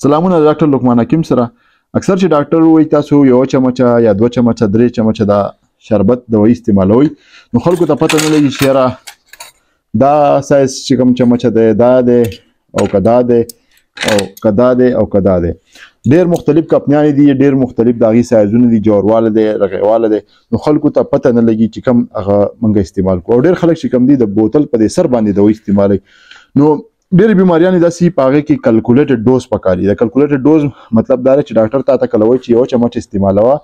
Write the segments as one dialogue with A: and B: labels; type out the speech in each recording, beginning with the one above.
A: سلامونه ډاکټر لقمان حکیم سره. اکثر چې ډاکټر وایي تاسو یو چمچه یا 2 چمچه 3 چمچه دا شربت دوايي استعمالوي، نو خلکو ته پته نه لګي چې یاره دا سایز چې کوم چمچه دی دا دی او کدا دی او کدا دی او کدا دی. ډېر مختلف کمپنیانې دي، ډېر مختلف د هغې سایزونه دي، جوړواله دی، رغېواله دی، نو خلکو ته پته نه لګي چې کوم هغه موږ استعمال کړو. او ډېر خلک چې کوم دي د بوتل په دې سر باندې دوايي استعمالوي. نو ډېرې بیماریانې داسې په هغې کې کلکولیټډ ډوز پکار دي. د کلکولیټډ ډوز مطلب دا دی چې ډاکټر ته کله وایي چې یو چمچ استعمالوه،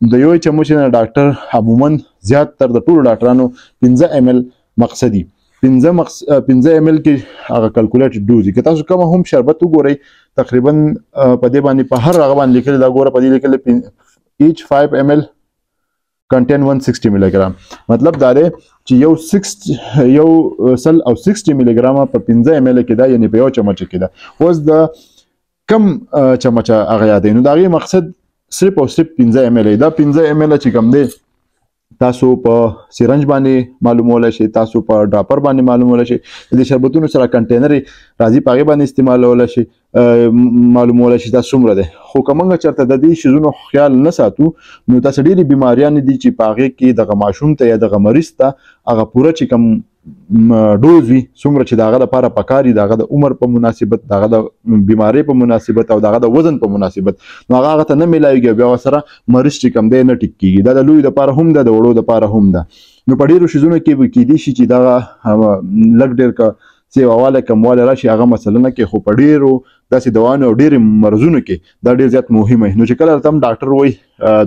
A: نو د یو چمچ نه ډاکټر عموما زیاتتر د ټولو ډاکټرانو 15 ml مقصدي 15 ml کې هغه کلکولیټډ ډوز دي. که تاسو کومه هم شربت وګورئ تقریبا په دې باندې په هر هغه باندې لیکلي دا ګوره په دې لیکلي each 5 ml contain 160 ملي مطلب دا دی چې یو سل او 60 ملي ګرامه په 15 ml کې دا، یعنی په یو چمچه کې ده. اوس د کم چمچه هغه یادوي، نو د هغې مقصد صرف او صرف 15 ml دا 15 ml چې کوم دی تاسو په سیرنج باندې معلومولی شئ، تاسو په ډراپر باندې معلومولی شئ، د دې شربتونو سره کنټینر راځي په هغې باندې استعمالولی شئ، معلومولی شئ دا څومره دی. خو که موږ چېرته د دې شیزونو خیال نه ساتو نو داسې ډېرې بیماریانې دي چې په هغې کې دغه ماشوم ته یا دغه مریض ته هغه پوره چې کوم ډوز وي څومره چې د هغه لپاره پکار وي، د هغه د عمر په مناسبت، د هغه د بیمارۍ په مناسبت او د هغه د وزن په مناسبت، نو هغه هغه ته نه میلاویږي او بیا ورسره مریض چې کوم دی نه ټیک کېږي. دا د لویو دپاره هم ده، د وړو دپاره هم ده. نو په ډېرو شیزونو کې به کیدای شي چې دغه لږ ډېر که سیواوالی کموالی راشي هغه مسله نه کې، خو په ډېرو داسې دواونو او ډېرې مرضونو کې دا ډېر زیات مهمه وي. نو چې کله ته هم ډاکټر وایي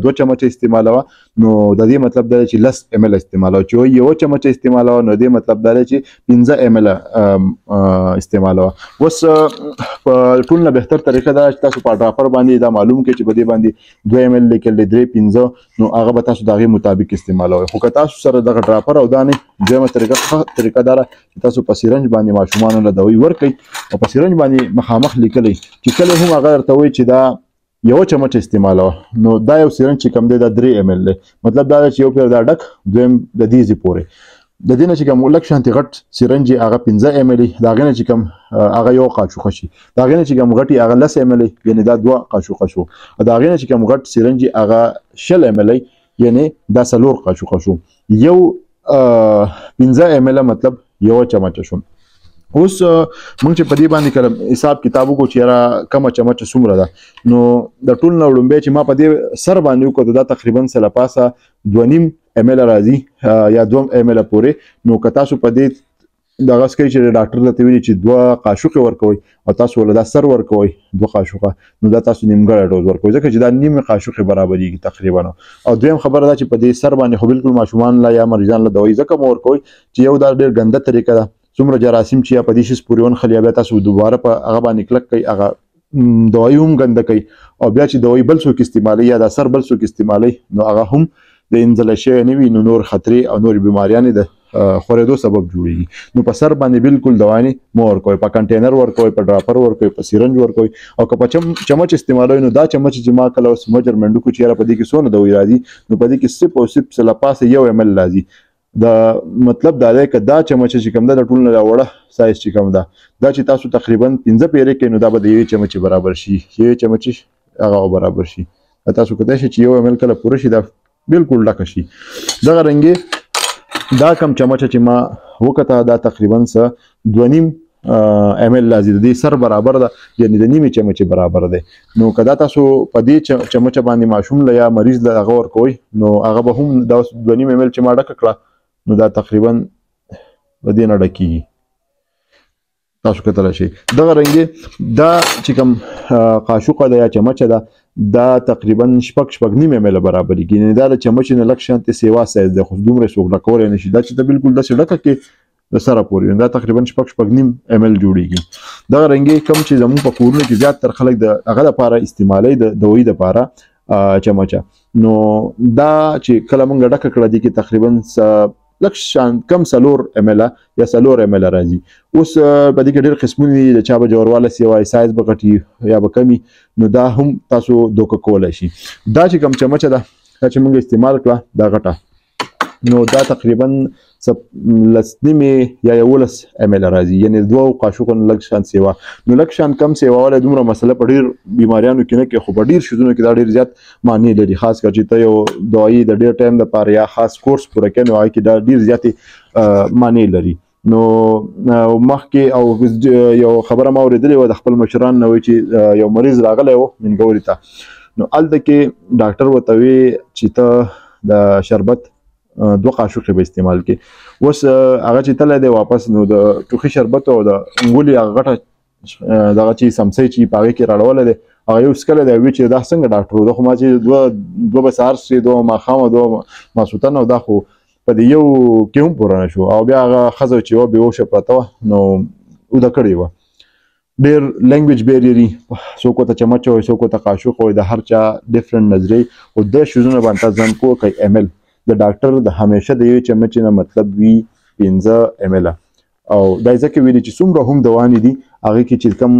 A: 2 چمچه استعمالوه، نو د دې مطلب دا دی چې 10 ml استعمالوه. چې وایي یو چمچه استعمالوه، نو دې مطلب دا دی چې 15 ml استعمالوه. اوس په ټول نه بهتر طریقه دا چې تاسو په ډراپر باندې دا معلوم کړئ چې په دې باندې 2 ml لیکل دی، 3 15، نو هغه به تاسو د هغې مطابق استعمالوئ. خو که تاسو سره دغه ډراپر او دا نه دویمه طریقه دا چې تاسو په سیرنج باندې ماشومانو له دوايي ورکئ او په سیرنج باندې مخامخ لیکلی چې کله هم هغه درته وایي چې دا یو چمچ استعمالوه، نو دا یو سیرنج چې کوم دی دا 3 ml دی. مطلب دا دی چې یو پیر دا ډک، دویم د دیزې پورې، د دې نه چې کوم لږ شانتې غټ سیرنج هغه 15 ml، د هغې نه چې کوم هغه یو قاشوقه شي، د هغې نه چې کوم غټ هغه 10 ml، یعنې دا 2 قاشوقه شو، د هغې نه چې کوم غټ سیرنج هغه 6 ml، یعنې دا 4 قاشوقه شو. یو 15 ml مطلب یو چمچه شو. اوس موږ چې په دې باندې کله حساب کتاب وکړو چې یاره کمه چمچه څومره ده، نو د ټول نه وړومبی چې ما په دې سر باندې وکړو دا تقریبا سله پاسه 2.5 ml راځي یا 2 ml پورې. نو که تاسو په دې دغه کوي چې ډاکټر درته ویلي چې 2 قاشوقې ورکوئ او تاسو ولې دا سر ورکوئ 2 قاشوقه، نو دا تاسو نیمګړی ډوز ورکوئ، ځکه چې دا نیمې قاشوقې برابرېږي تقریبا. او دویم خبره دا چې په دې سر باندې خو بالکل ماشومان له یا مریضان له دوايي ځکه مه ورکوئ چې یو دا ډېر ګنده طریقه ده، څومره جراثیم چې یا په دې شیز پورې ونښلي بیا تاسو دوباره په هغه باندې کلک کوئ، هغه دوايي هم ګنده کوي، او بیا چې دوايي بل څوک استعمالوي یا دا سر بل څوک استعمالوي، نو هغه هم د انځلی شوی نه وي، نو نور خطرې او نور بیماریانې د خورېدو سبب جوړېږي. نو په سر باندې بالکل دوايي مه ورکوئ، په کنټینر ورکوئ، په ډراپر ورکوئ، په سیرنج ورکوئ، او که په چمچ استعمالوئ نو دا چمچ چې ما کله اوس میجرمنټ وکړو چې یاره په دې کې څونه دوايي راځي، نو په دې کې صرف او صرف سله پاسه 1 ml راځي. دا مطلب دا دی که دا چمچه چې کوم ده د ټول نه وړه سایز چې کوم ده دا چې تاسو تقریبا 15 پیرې کوئ، نو دا به د یوې چمچې برابر شي، یوې چمچې هغه برابر شي. تاسو کدای شي چې 1 ml کله پوره شي دا بالکل ډکه شي. دغه رنګې دا کم چمچه چې ما وکته دا تقریبا څه 2.5 ml راځي، د دې سر برابر ده، یعنې د نیمې چمچې برابر دی. نو که دا تاسو په دې چمچه باندې ماشوم له یا مریض له هغه ورکوئ، نو هغه به هم دا 2.5 ml چې ما ډکه کړه، نو دا تقریبا په دې نه ډکېږي، تاسو کتلی شئ. دغه رنګې دا چې کوم قاشوقه ده یا چمچه ده دا تقریبا 6.5 ml برابرېږي، یعنې دا د چمچې نه لږ شانتې سیوا سایز دی، خو دومره څوک ډکولی نه شي. دا چې ته بالکل داسې ډکه کې د سره پورې، دا تقریبا 6.5 ml جوړېږي. دغه رنګې کوم چې زموږ په کورونو کې زیاتتر خلک د هغه دپاره استعمالوي د دوايي دپاره چمچه، نو دا چې کله موږ ډکه کړه دې کې تقریبا لږ شان کم 4 ml یا 4 ml راځي. اوس په دې کې ډېر قسمونه دي، د چا به جوړوالی سیوای سایز به غټي یا به کمي، نو دا هم تاسو دوکه کولی شي. دا چې کوم چمچه ده دا چې موږ استعمال کړه دا غټه، نو دا تقریبا 19 یا 11 ml راځي، یعنی 2 قاشقونو لږ شان سیوا. نو لږ شان کم سیوا والا دومره مسله په ډېر بیماریانو کې نه کوي، خو په ډېر شیزونو کې دا ډېر زیات معنی لري، خاص کر چې ته یو دوايي د ډېر ټایم دپاره یا خاص کورس پوره کوې نو هغه کې دا ډېر زیاتې معنی لري. نو مخکې او یو خبره ما اورېدلې وه د خپل مشران نه، وایي چې یو مریض راغلی و منګوري ته، نو هلته کې ډاکټر ورته وی چې ته د شربت 2 قاشقې به استعمال کړي. اوس هغه چې تللی دی واپس، نو د ټوخي شربت او د انګولي هغه غټه دغه چې سمسۍ چې په هغې کې راړولی دی هغه یو څکلی دی، وی چې دا څنګه ډاکټر و، دا خو ما چې 2 به سهار څښې، 2 ماښام او 2 ماسخوتن، او دا خو په دې یو کې هم پوره نه شو. او بیا هغه ښځه چې وه بېهوشه پرته وه نو اوده کړې وه. ډېر لینګویج بیریري، څوک ورته چمچ وایي، څوک ورته قاشق وایي، د هر چا ډفرنټ نظریې. خو د شیزونه باندې تاسو ځان پوه کړئ. ML د ډاکټر د همیشه د یوې چمچې نه مطلب وي 15 ML، او دا یې ځکه ویلي چې څومره هم دوانې دي هغې کې چې کم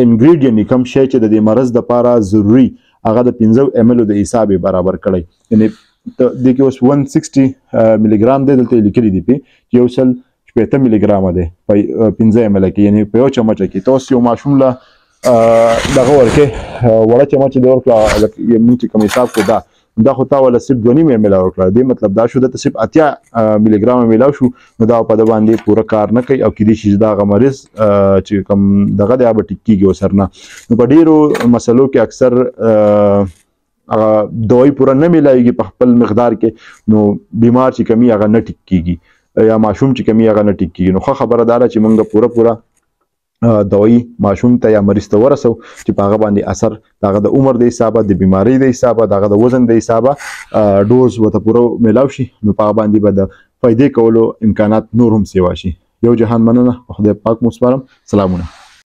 A: انګریډینټ کم شی چې د دې مرض دپاره ضروري هغه د 15 ML د حساب یې برابر کړی. یعنې دې کې اوس 160 ملي ګرام دی، دلته یې لیکلي دي پې 160 ملي ګرامه دی په 15 ML کې، یعنې په یو چمچه کې. ته اوس یو ماشوم له دغه ورکې وړه چمچه دې ورکړه، مونږ چې کوم حساب کړو دا خو تا ولا صرف 2.5 ML ورکړه، دې مطلب دا شو دته صرف 80 ملي ګرامه میلاو شو، نو دا په د باندې پوره کار نه کوي، او کېدای شي دا هغه مریض چې کوم دغه دی هغه به ټیک کېږي ورسره نه. نو په ډېرو مسلو کې اکثر دوايي پوره نه میلاویږي په خپل مقدار کې، نو بیمار چې کمی هغه نه ټیک کېږي، یا ماشوم چې کمی هغه نه ټیک کېږي. نو ښه خبره دا ده چې موږ پوره دوايي ماشوم ته یا مریض ته ورسو چې په هغه باندې اثر د هغه د عمر د حسابه، د بیمارۍ د حسابه، د هغه د وزن د حسابه ډوز ورته پوره میلاو شي، نو په هغه باندې به د فایدې کولو امکانات نور هم سیوا شي. یو جهان مننه، خدای پاک مو سپارم. سلامونه.